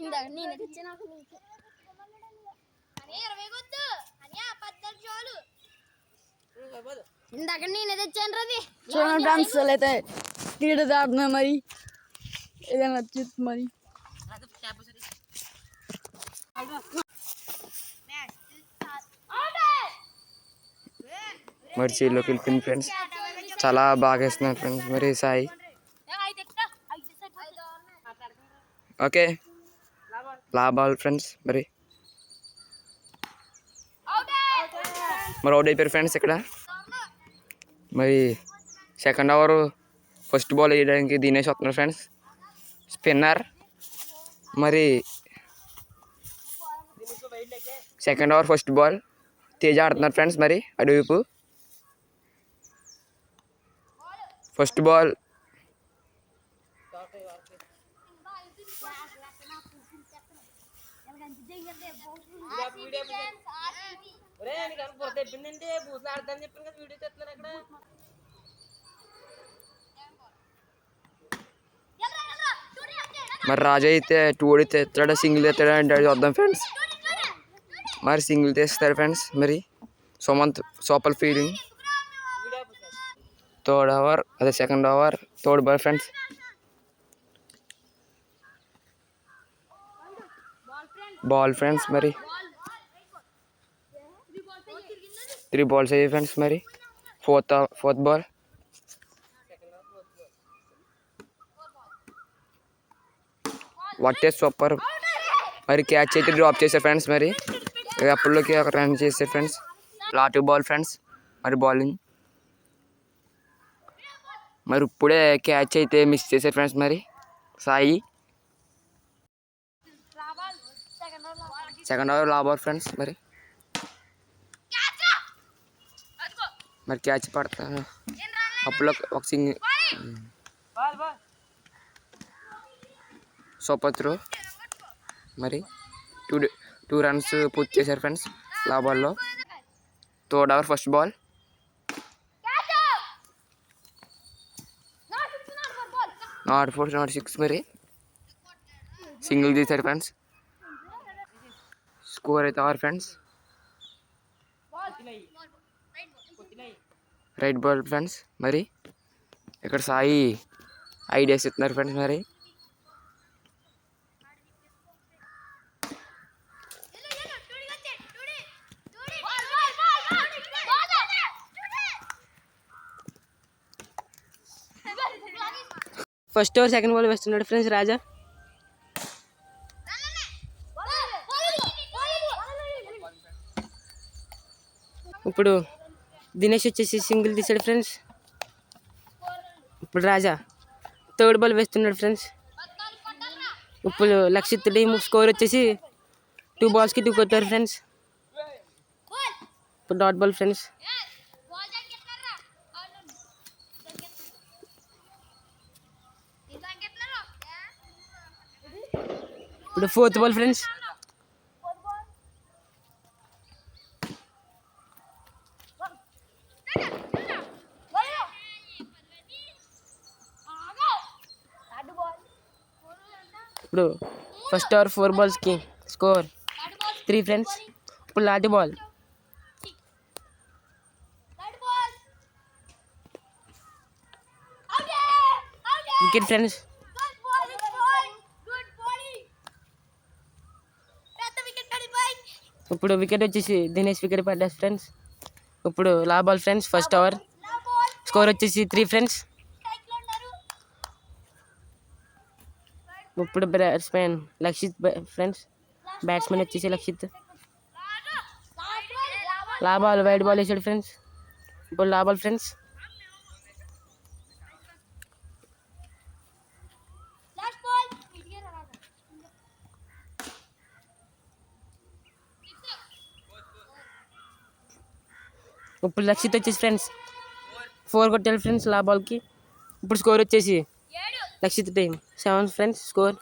ఇందాక నేను తెచ్చిన ఇందాక నేనే తెచ్చాను రది చూడండి ఫ్రెండ్స్ అయితే క్రీడ దాడుతున్నా మరి ఏదైనా వచ్చింది మరి మరి చేలోకి వెళ్ళిపోయింది ఫ్రెండ్స్. చాలా బాగా వేస్తున్నారు ఫ్రెండ్స్ మరి సాయి. ఓకే లాభాలు ఫ్రెండ్స్. మరి అవుట్ అయిపోయారు ఫ్రెండ్స్ ఇక్కడ. మరి సెకండ్ ఓవర్ ఫస్ట్ బాల్ వేయడానికి దినేష్ వస్తున్నారు ఫ్రెండ్స్. స్పిన్నర్. మరి second over first ball Teja ఆడుతున్నారు ఫ్రెండ్స్. మరి అటువైపు ఫస్ట్ బాల్ మరి రాజు అయితే 2 ఓడితే ఎత్తాడా సింగిల్ ఎత్తాడా అంటే చూద్దాం ఫ్రెండ్స్. మరి సింగిల్ తీస్తారు ఫ్రెండ్స్. మరి Sumanth super fielding. Third over అదే second over third ball friends. Ball friends. మరి 3 balls అయ్యాయి ఫ్రెండ్స్. మరి fourth ball what a super. మరి క్యాచ్ అయితే డ్రాప్ చేశారు ఫ్రెండ్స్. మరి అప్పట్లోకి ఒక రన్ చేశారు ఫ్రెండ్స్. Last ball friends. మరి బౌలింగ్ మరి ఇప్పుడే క్యాచ్ అయితే మిస్ చేశారు ఫ్రెండ్స్. మరి సాయి సెకండ్ ఓవర్ లాబర్ ఫ్రెండ్స్. మరి క్యాచ్ పడతాను అప్పుడు ఒక సింగిల్ సూపర్ త్రో. మరి 2 runs పూర్తి చేశారు ఫ్రెండ్స్ లాబాల్లో. Third over first ball not 4 not 6. మరి సింగిల్ తీశారు ఫ్రెండ్స్. స్కోర్ అయితే 6 ఫ్రెండ్స్. Right ball friends. మరి ఇక్కడ సాయి ఐడియాస్ ఇస్తున్నారు ఫ్రెండ్స్. మరి ఫస్ట్ ఓవర్ సెకండ్ బాల్ వేస్తున్నాడు ఫ్రెండ్స్ రాజా. ఇప్పుడు దినేష్ వచ్చేసి సింగిల్ తీసాడు ఫ్రెండ్స్. ఇప్పుడు రాజా థర్డ్ బాల్ వేస్తున్నాడు ఫ్రెండ్స్. ఇప్పుడు లక్షిత్ టీం స్కోర్ వచ్చేసి 2 balls 2 కొట్టారు ఫ్రెండ్స్. ఇప్పుడు డాట్ బాల్ ఫ్రెండ్స్. ఇప్పుడు ఫోర్త్ బాల్ ఫ్రెండ్స్. ఇప్పుడు first over 4 balls score 3 friends. ఇప్పుడు లాటి బాల్ వికెట్ ఫ్రెండ్స్. ఇప్పుడు వికెట్ వచ్చేసి దినేష్ వికెట్ పడ్డారు ఫ్రెండ్స్. ఇప్పుడు లా ball friends. First over score వచ్చేసి 3 ఫ్రెండ్స్. ఇప్పుడు బ్యాట్స్మెన్ లక్షిత్ ఫ్రెండ్స్. బ్యాట్స్మెన్ వచ్చేసి లక్షిత్. లా బాల్ వైడ్ బాల్ వేసాడు ఫ్రెండ్స్. ఇప్పుడు లా బాల్ ఫ్రెండ్స్. ఇప్పుడు లక్షిత్ వచ్చేసి ఫ్రెండ్స్ 4 కొట్టారు ఫ్రెండ్స్ లా బాల్కి. ఇప్పుడు స్కోర్ వచ్చేసి లక్షిత్ టీం 7 ఫ్రెండ్స్ స్కోర్.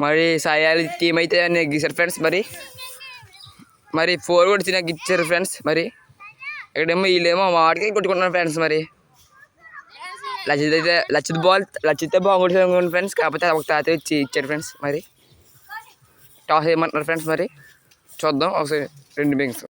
మరి సాయాలి టీం అయితే నెగ్గిస్తారు ఫ్రెండ్స్. మరి 4 కొట్టి నాకు ఇచ్చారు ఫ్రెండ్స్. మరి ఇక్కడేమో వీళ్ళేమో వాడికి కొట్టుకుంటున్నారు ఫ్రెండ్స్. మరి లచ్చితే బాగుంటుంది ఫ్రెండ్స్. కాకపోతే ఒక తాత ఇచ్చారు ఫ్రెండ్స్. మరి టాస్ వేయమంటున్నారు ఫ్రెండ్స్. మరి చూద్దాం ఒకసారి 2 బెంగ్స్.